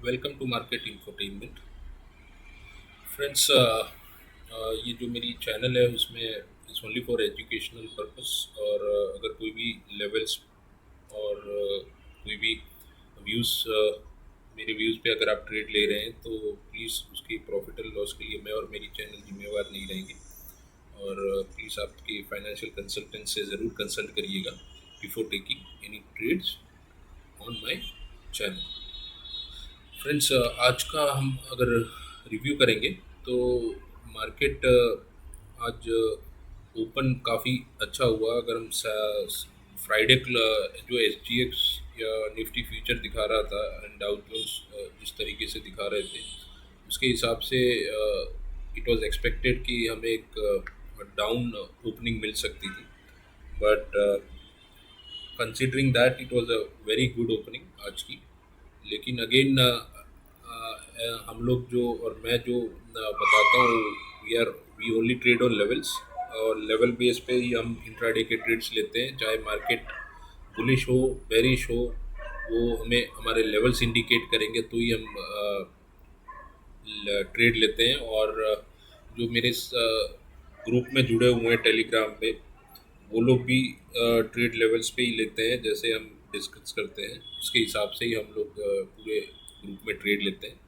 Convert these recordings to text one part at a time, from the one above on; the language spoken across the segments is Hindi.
Welcome to market infotainment friends. ये जो मेरी चैनल है उसमें it's only for educational purpose. और अगर कोई भी लेवल्स और कोई भी व्यूज़ मेरे व्यूज़ पे अगर आप ट्रेड ले रहे हैं तो प्लीज़ उसकी प्रॉफिट एंड लॉस के लिए मैं और मेरी चैनल जिम्मेवार नहीं रहेंगे। और प्लीज़ आपके फाइनेंशियल कंसल्टेंट से ज़रूर कंसल्ट करिएगा before taking any trades on my channel. Friends, आज का हम अगर रिव्यू करेंगे तो मार्केट आज ओपन काफ़ी अच्छा हुआ। अगर हम फ्राइडे जो एस जी एक्स या निफ्टी फ्यूचर दिखा रहा था एंड डाउ जोन्स जिस तरीके से दिखा रहे थे उसके हिसाब से इट वाज एक्सपेक्टेड कि हमें एक डाउन ओपनिंग मिल सकती थी। But considering that it was a very good opening आज की। लेकिन अगेन हम लोग जो और मैं जो बताता हूँ, we only trade on levels और लेवल बेस पे ही हम इंट्राडे के ट्रेड्स लेते हैं। चाहे मार्केट बुलिश हो बेरिश हो, वो हमें हमारे लेवल्स इंडिकेट करेंगे तो ही हम ट्रेड लेते हैं। और जो मेरे ग्रुप में जुड़े हुए हैं टेलीग्राम पे, वो लोग भी ट्रेड लेवल्स पे ही लेते हैं। जैसे हम डिस्कस करते हैं उसके हिसाब से ही हम लोग पूरे ग्रुप में ट्रेड लेते हैं।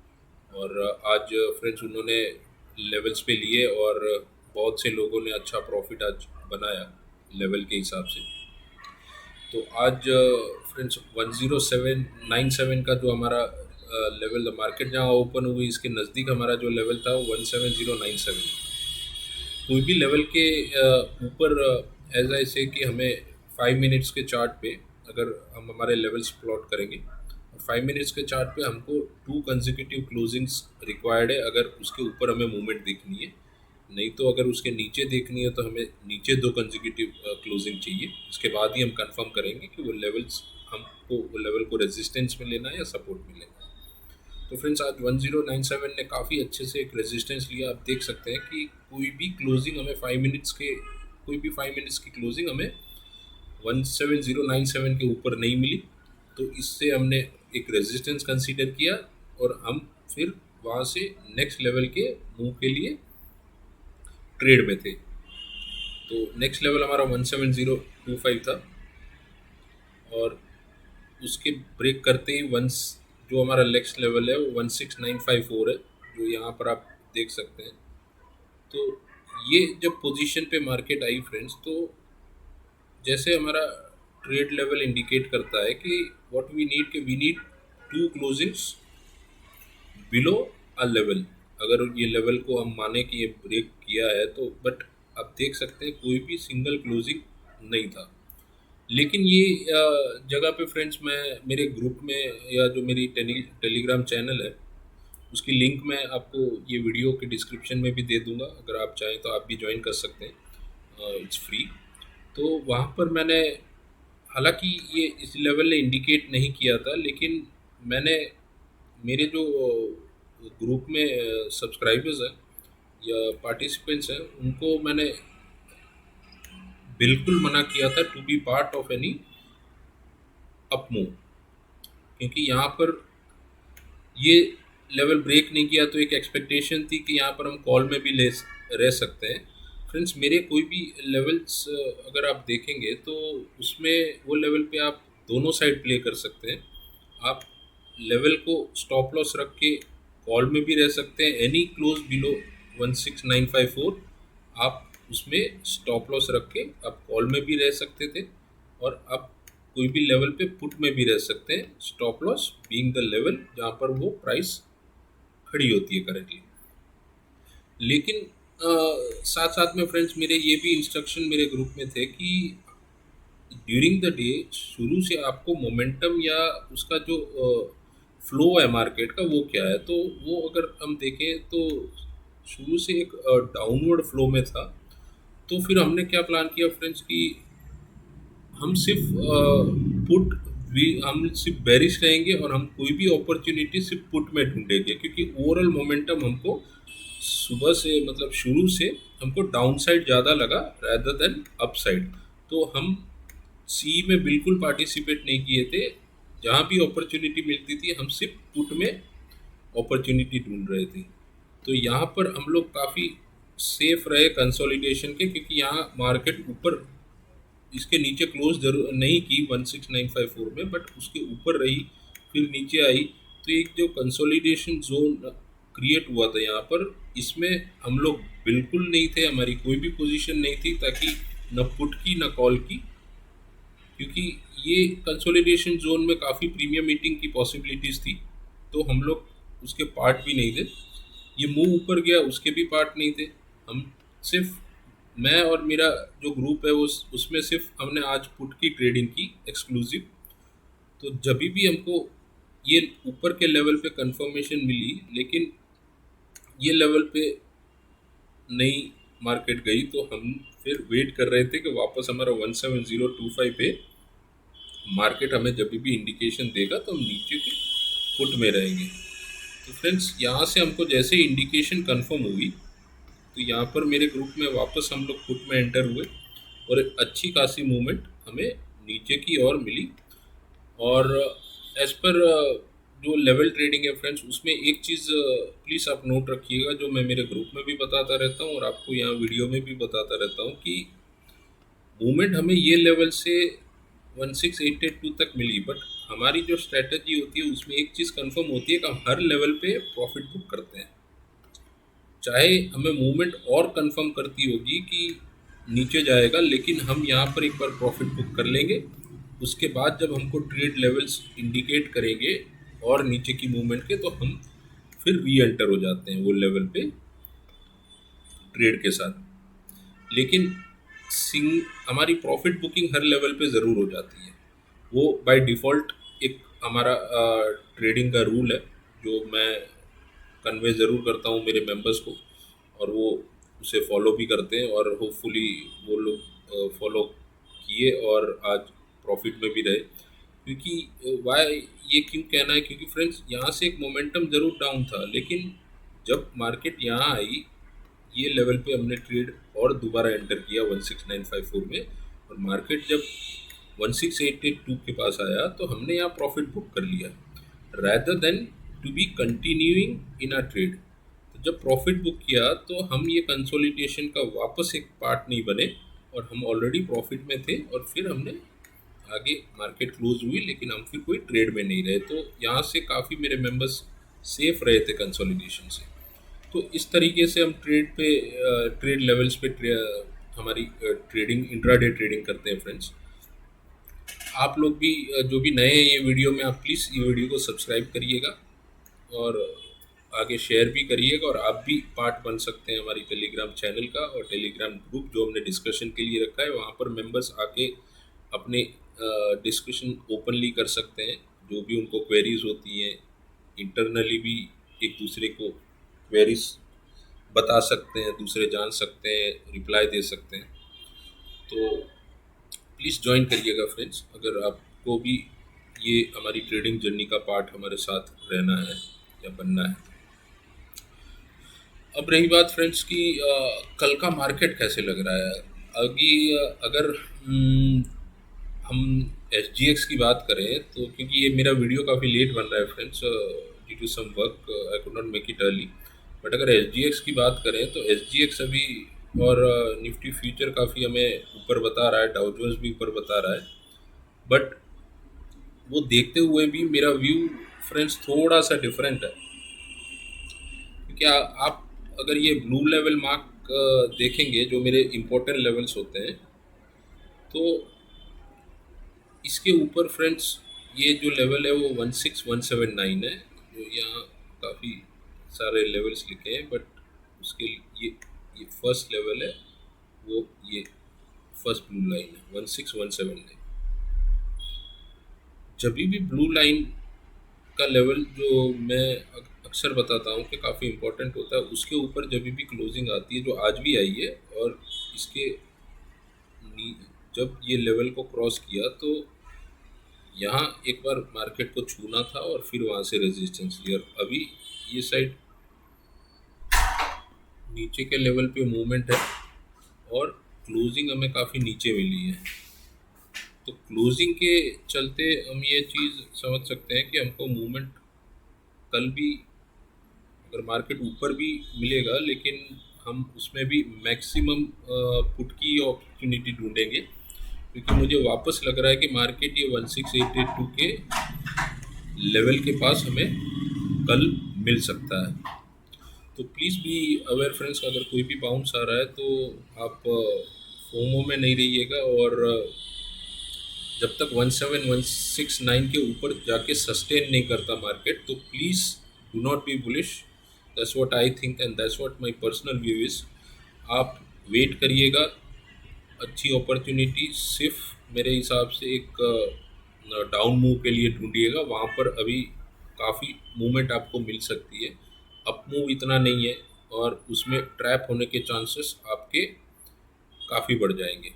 और आज फ्रेंड्स उन्होंने लेवल्स पे लिए और बहुत से लोगों ने अच्छा प्रॉफिट आज बनाया लेवल के हिसाब से। तो आज फ्रेंड्स 10797 का जो हमारा लेवल मार्केट जहाँ ओपन हुई इसके नज़दीक हमारा जो लेवल था वो 17097। कोई भी लेवल के ऊपर एज आई से कि हमें 5 मिनट्स के चार्ट पे अगर हम हमारे लेवल्स प्लॉट करेंगे, 5 मिनट्स के चार्ट पे हमको 2 कंसेक्यूटिव क्लोजिंग्स रिक्वायर्ड है अगर उसके ऊपर हमें मूवमेंट देखनी है। नहीं तो अगर उसके नीचे देखनी है तो हमें नीचे 2 कंसेक्यूटिव क्लोजिंग चाहिए। उसके बाद ही हम कंफर्म करेंगे कि वो लेवल्स हमको वो लेवल को रेजिस्टेंस में लेना है या सपोर्ट में लेना है। तो फ्रेंड्स आज 1097 ने काफ़ी अच्छे से एक रेजिस्टेंस लिया। आप देख सकते हैं कि कोई भी क्लोजिंग हमें 5 मिनट्स के कोई भी 5 मिनट्स की क्लोजिंग हमें 17097 के ऊपर नहीं मिली। तो इससे हमने एक रेजिस्टेंस कंसीडर किया और हम फिर वहाँ से नेक्स्ट लेवल के मूव के लिए ट्रेड में थे। तो नेक्स्ट लेवल हमारा 17025 था और उसके ब्रेक करते ही वंस जो हमारा नेक्स्ट लेवल है वो 16954 है, जो यहाँ पर आप देख सकते हैं। तो ये जब पोजीशन पे मार्केट आई फ्रेंड्स, तो जैसे हमारा ट्रेड लेवल इंडिकेट करता है कि what we need 2 closings below a level. अगर ये लेवल को हम माने कि ये ब्रेक किया है तो बट आप देख सकते हैं कोई भी सिंगल क्लोजिंग नहीं था। लेकिन ये जगह पे फ्रेंड्स मैं मेरे ग्रुप में या जो मेरी टेलीग्राम चैनल है उसकी लिंक मैं आपको ये वीडियो के डिस्क्रिप्शन में भी दे दूंगा। अगर आप चाहें तो आप भी ज्वाइन कर सकते हैं, इट्स फ्री। तो वहाँ पर मैंने, हालांकि ये इस लेवल ने इंडिकेट नहीं किया था, लेकिन मैंने मेरे जो ग्रुप में सब्सक्राइबर्स हैं या पार्टिसिपेंट्स हैं उनको मैंने बिल्कुल मना किया था to be part of any up move. क्योंकि यहाँ पर ये लेवल ब्रेक नहीं किया तो एक एक्सपेक्टेशन थी कि यहाँ पर हम कॉल में भी ले रह सकते हैं। फ्रेंड्स मेरे कोई भी लेवल्स अगर आप देखेंगे तो उसमें वो लेवल पे आप दोनों साइड प्ले कर सकते हैं। आप लेवल को स्टॉप लॉस रख के कॉल में भी रह सकते हैं। एनी क्लोज बिलो 16954 आप उसमें स्टॉप लॉस रख के आप कॉल में भी रह सकते थे और आप कोई भी लेवल पे पुट में भी रह सकते हैं, stop loss being the level जहाँ पर वो प्राइस खड़ी होती है करेक्टली। लेकिन साथ साथ में फ्रेंड्स मेरे ये भी इंस्ट्रक्शन मेरे ग्रुप में थे कि ड्यूरिंग द डे शुरू से आपको मोमेंटम या उसका जो फ्लो है मार्केट का वो क्या है। तो वो अगर हम देखें तो शुरू से एक डाउनवर्ड फ्लो में था। तो फिर हमने क्या प्लान किया फ्रेंड्स कि हम सिर्फ पुट हम सिर्फ बेरिश रहेंगे और हम कोई भी अपॉर्चुनिटी सिर्फ पुट में ढूंढेंगे, क्योंकि ओवरऑल मोमेंटम हमको सुबह से मतलब शुरू से हमको डाउन साइड ज़्यादा लगा rather देन अप साइड। तो हम सी में बिल्कुल पार्टिसिपेट नहीं किए थे। जहाँ भी अपॉर्चुनिटी मिलती थी हम सिर्फ पुट में अपॉर्चुनिटी ढूंढ रहे थे। तो यहाँ पर हम लोग काफ़ी सेफ रहे कंसोलिडेशन के, क्योंकि यहाँ मार्केट ऊपर इसके नीचे क्लोज जरूर नहीं की 16954 में, बट उसके ऊपर रही, फिर नीचे आई। तो एक जो कंसोलिडेशन जोन क्रिएट हुआ था यहाँ पर, इसमें हम लोग बिल्कुल नहीं थे, हमारी कोई भी पोजीशन नहीं थी, ताकि न पुट की न कॉल की, क्योंकि ये कंसोलिडेशन जोन में काफ़ी प्रीमियम मीटिंग की पॉसिबिलिटीज़ थी। तो हम लोग उसके पार्ट भी नहीं थे। ये मूव ऊपर गया, उसके भी पार्ट नहीं थे। हम सिर्फ, मैं और मेरा जो ग्रुप है वो उसमें सिर्फ हमने आज पुट की ट्रेडिंग की एक्सक्लूसिव। तो जब भी हमको ये ऊपर के लेवल पे कंफर्मेशन मिली, लेकिन ये लेवल पे नई मार्केट गई, तो हम फिर वेट कर रहे थे कि वापस हमारा 17025 पे मार्केट हमें जब भी इंडिकेशन देगा तो हम नीचे के पुट में रहेंगे। तो फ्रेंड्स, यहाँ से हमको जैसे ही इंडिकेशन कंफर्म हुई, तो यहाँ पर मेरे ग्रुप में वापस हम लोग पुट में एंटर हुए, और एक अच्छी खासी मूवमेंट हमें नीचे की ओर मिली। और एज पर जो लेवल ट्रेडिंग है फ्रेंड्स, उसमें एक चीज़ प्लीज़ आप नोट रखिएगा, जो मैं मेरे ग्रुप में भी बताता रहता हूँ और आपको यहाँ वीडियो में भी बताता रहता हूँ, कि मूवमेंट हमें ये लेवल से 16882 तक मिली, बट हमारी जो स्ट्रेटजी होती है उसमें एक चीज़ कंफर्म होती है कि हम हर लेवल पे प्रॉफिट बुक करते हैं। चाहे हमें मूवमेंट और कंफर्म करती होगी कि नीचे जाएगा, लेकिन हम यहाँ पर एक बार प्रॉफिट बुक कर लेंगे। उसके बाद जब हमको ट्रेड लेवल्स इंडिकेट करेंगे और नीचे की मूवमेंट के, तो हम फिर री एंटर हो जाते हैं वो लेवल पे ट्रेड के साथ। लेकिन सिंग हमारी प्रॉफिट बुकिंग हर लेवल पे ज़रूर हो जाती है। वो बाय डिफ़ॉल्ट एक हमारा ट्रेडिंग का रूल है, जो मैं कन्वे ज़रूर करता हूँ मेरे मेंबर्स को, और वो उसे फॉलो भी करते हैं, और होपफुली वो लोग फॉलो किए और आज प्रॉफिट में भी रहे। क्योंकि वाई ये क्यों कहना है, क्योंकि फ्रेंड्स यहाँ से एक मोमेंटम ज़रूर डाउन था, लेकिन जब मार्केट यहाँ आई, ये लेवल पे हमने ट्रेड और दोबारा एंटर किया 16954 में, और मार्केट जब 16882 के पास आया, तो हमने यहाँ प्रॉफिट बुक कर लिया, rather than to be continuing in a trade. तो जब प्रॉफिट बुक किया, तो हम ये कंसोलिडेशन का वापस एक पार्ट नहीं बने, और हम ऑलरेडी प्रॉफिट में थे, और फिर हमने आगे मार्केट क्लोज हुई, लेकिन हम फिर कोई ट्रेड में नहीं रहे। तो यहाँ से काफ़ी मेरे मेंबर्स सेफ रहे थे कंसोलिडेशन से। तो इस तरीके से हम ट्रेड लेवल्स पे हमारी ट्रेडिंग, इंट्राडे ट्रेडिंग करते हैं फ्रेंड्स। आप लोग भी जो भी नए हैं ये वीडियो में, आप प्लीज़ ये वीडियो को सब्सक्राइब करिएगा, और आगे शेयर भी करिएगा, और आप भी पार्ट बन सकते हैं हमारी टेलीग्राम चैनल का, और टेलीग्राम ग्रुप जो हमने डिस्कशन के लिए रखा है, वहाँ पर मेंबर्स आके अपने डिस्कशन ओपनली कर सकते हैं। जो भी उनको क्वेरीज होती हैं, इंटरनली भी एक दूसरे को क्वेरीज बता सकते हैं, दूसरे जान सकते हैं, रिप्लाई दे सकते हैं। तो प्लीज़ ज्वाइन करिएगा फ्रेंड्स, अगर आपको भी ये हमारी ट्रेडिंग जर्नी का पार्ट हमारे साथ रहना है या बनना है। अब रही बात फ्रेंड्स की कल का मार्केट कैसे लग रहा है। अभी अगर हम SGX की बात करें, तो क्योंकि ये मेरा वीडियो काफ़ी लेट बन रहा है friends, due to some work I could not make it early, but अगर SGX की बात करें, तो SGX अभी और निफ्टी फ्यूचर काफ़ी हमें ऊपर बता रहा है, डाउ जोन्स भी ऊपर बता रहा है, बट वो देखते हुए भी मेरा व्यू फ्रेंड्स थोड़ा सा डिफरेंट है। क्योंकि आप अगर ये ब्लू लेवल मार्क देखेंगे, जो मेरे इम्पोर्टेंट लेवल्स होते हैं, तो इसके ऊपर फ्रेंड्स ये जो लेवल है वो 16179 है, जो यहाँ काफ़ी सारे लेवल्स लिखे हैं, बट उसके ये फर्स्ट लेवल है, वो ये फर्स्ट ब्लू लाइन है 16179। जब भी ब्लू लाइन का लेवल, जो मैं अक्सर बताता हूँ कि काफ़ी इम्पोर्टेंट होता है, उसके ऊपर जब भी क्लोजिंग आती है, जो आज भी आई है, और इसके जब ये लेवल को क्रॉस किया, तो यहाँ एक बार मार्केट को छूना था और फिर वहाँ से रेजिस्टेंस लिया। अभी ये साइड नीचे के लेवल पे मूवमेंट है, और क्लोजिंग हमें काफ़ी नीचे मिली है। तो क्लोजिंग के चलते हम ये चीज़ समझ सकते हैं कि हमको मूवमेंट कल भी अगर मार्केट ऊपर भी मिलेगा लेकिन हम उसमें भी मैक्सिमम पुट की अपॉर्चुनिटी ढूंढेंगे, क्योंकि मुझे वापस लग रहा है कि मार्केट ये 16882 के लेवल के पास हमें कल मिल सकता है। तो प्लीज़ बी अवेयर फ्रेंड्स, अगर कोई भी बाउंस आ रहा है तो आप फोमो में नहीं रहिएगा, और जब तक 17169 के ऊपर जाके सस्टेन नहीं करता मार्केट तो please do not be bullish. That's what I think and that's what my personal view is. आप वेट करिएगा, अच्छी अपॉर्चुनिटी सिर्फ मेरे हिसाब से एक डाउन मूव के लिए ढूंढिएगा, वहाँ पर अभी काफ़ी मूवमेंट आपको मिल सकती है। अप मूव इतना नहीं है, और उसमें ट्रैप होने के चांसेस आपके काफ़ी बढ़ जाएंगे।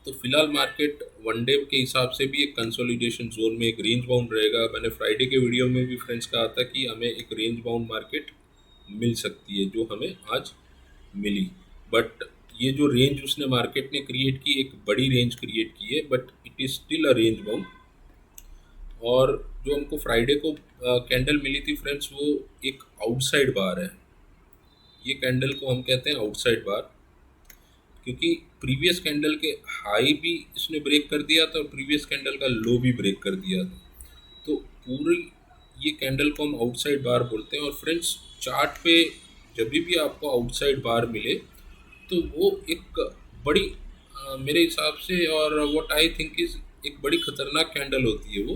तो फिलहाल मार्केट वन डे के हिसाब से भी एक कंसोलिडेशन जोन में एक रेंज बाउंड रहेगा। मैंने फ्राइडे के वीडियो में भी फ्रेंड्स कहा था कि हमें एक रेंज बाउंड मार्केट मिल सकती है, जो हमें आज मिली। बट ये जो रेंज उसने मार्केट ने क्रिएट की, एक बड़ी रेंज क्रिएट की है, but it is still a range bound. और जो हमको फ्राइडे को कैंडल मिली थी फ्रेंड्स, वो एक आउटसाइड बार है। ये कैंडल को हम कहते हैं आउटसाइड बार, क्योंकि प्रीवियस कैंडल के हाई भी इसने ब्रेक कर दिया था और प्रीवियस कैंडल का लो भी ब्रेक कर दिया था। तो पूरी ये कैंडल को हम आउटसाइड बार बोलते हैं। और फ्रेंड्स, चार्ट पे जब भी आपको आउटसाइड बार मिले तो वो एक बड़ी मेरे हिसाब से, और व्हाट आई थिंक इज, एक बड़ी खतरनाक कैंडल होती है वो।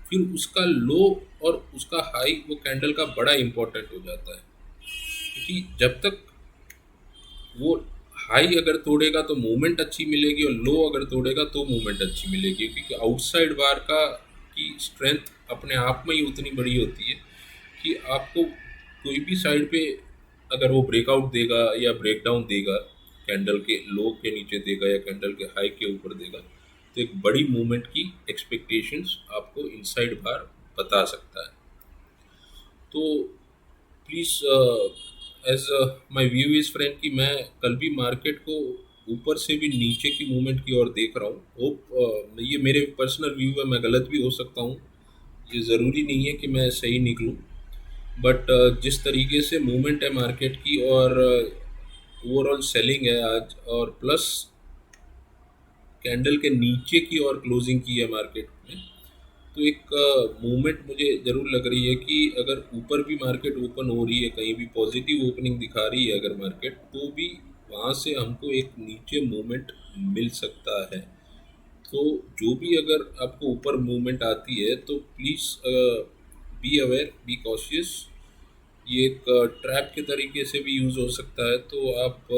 फिर उसका लो और उसका हाई वो कैंडल का बड़ा इंपॉर्टेंट हो जाता है, क्योंकि जब तक वो हाई अगर तोड़ेगा तो मूवमेंट अच्छी मिलेगी, और लो अगर तोड़ेगा तो मूवमेंट अच्छी मिलेगी, क्योंकि आउटसाइड बार का की स्ट्रेंथ अपने आप में ही उतनी बड़ी होती है कि आपको कोई भी साइड पे अगर वो ब्रेकआउट देगा या ब्रेकडाउन देगा, कैंडल के लो के नीचे देगा या कैंडल के हाई के ऊपर देगा, तो एक बड़ी मूवमेंट की एक्सपेक्टेशंस आपको इनसाइड बार बता सकता है। तो please as my view is friend कि मैं कल भी मार्केट को ऊपर से भी नीचे की मूवमेंट की ओर देख रहा हूँ। होप ये मेरे पर्सनल व्यू है, मैं गलत भी हो सकता हूँ, ये ज़रूरी नहीं है कि मैं सही निकलूँ। बट जिस तरीके से मूवमेंट है मार्केट की, और ओवरऑल सेलिंग है आज, और प्लस कैंडल के नीचे की और क्लोजिंग की है मार्केट में, तो एक मूवमेंट मुझे ज़रूर लग रही है कि अगर ऊपर भी मार्केट ओपन हो रही है, कहीं भी पॉजिटिव ओपनिंग दिखा रही है अगर मार्केट, तो भी वहाँ से हमको एक नीचे मूवमेंट मिल सकता है। तो जो भी अगर आपको ऊपर मूवमेंट आती है तो please be aware, be cautious. ये एक ट्रैप के तरीके से भी यूज़ हो सकता है, तो आप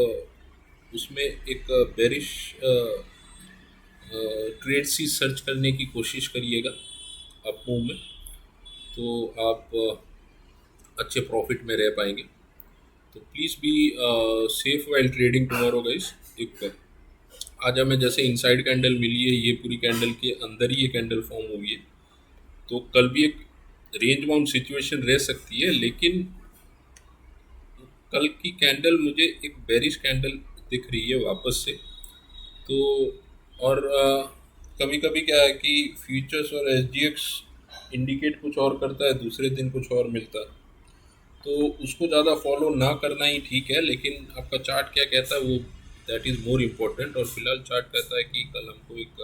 उसमें एक बेरिश ट्रेड सी सर्च करने की कोशिश करिएगा अप मूव में, तो आप अच्छे प्रॉफिट में रह पाएंगे। तो please be safe while trading tomorrow guys. एक आज हमें जैसे इनसाइड कैंडल मिली है, ये पूरी कैंडल के अंदर ही ये कैंडल फॉर्म हुई है, तो कल भी एक रेंज बाउंड सिचुएशन रह सकती है, लेकिन कल की कैंडल मुझे एक बेरिश कैंडल दिख रही है वापस से। तो और कभी कभी क्या है कि फ्यूचर्स और एसजीएक्स इंडिकेट कुछ और करता है, दूसरे दिन कुछ और मिलता है, तो उसको ज़्यादा फॉलो ना करना ही ठीक है। लेकिन आपका चार्ट क्या कहता है वो, दैट इज़ मोर इम्पोर्टेंट। और फिलहाल चार्ट कहता है कि कल हमको एक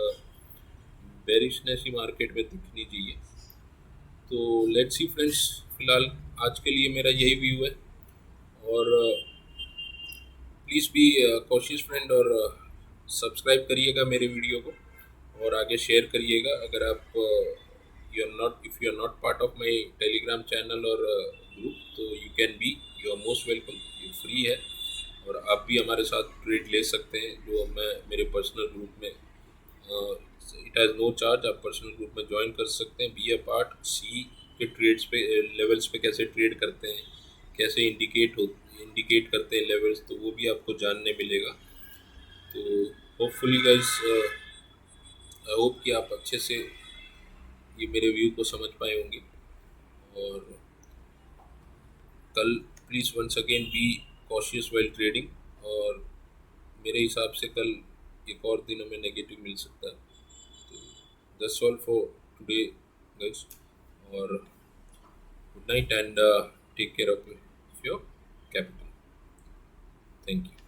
बेरिशनेस ही मार्केट में दिखनी चाहिए। तो लेट्स सी फ्रेंड्स, फिलहाल आज के लिए मेरा यही व्यू है। और प्लीज़ बी कोशिश फ्रेंड, और सब्सक्राइब करिएगा मेरे वीडियो को, और आगे शेयर करिएगा। अगर आप you are not, if you are not part of my Telegram channel और ग्रुप, तो you can be, you are most welcome, ये फ्री है। और आप भी हमारे साथ ट्रेड ले सकते हैं, जो मैं मेरे पर्सनल ग्रुप में, इट हैज़ नो चार्ज, आप पर्सनल ग्रुप में ज्वाइन कर सकते हैं, बी ए पार्ट, सी के ट्रेड्स पे लेवल्स पे कैसे ट्रेड करते हैं, कैसे इंडिकेट करते हैं लेवल्स, तो वो भी आपको जानने मिलेगा। तो होपफुली गाइस, आई होप कि आप अच्छे से ये मेरे व्यू को समझ पाए होंगे। और कल please once again be cautious while trading, और मेरे हिसाब से कल एक और दिन हमें नेगेटिव मिल सकता है। तो that's all for today guys, और good night and take care of you. your capital. Thank you.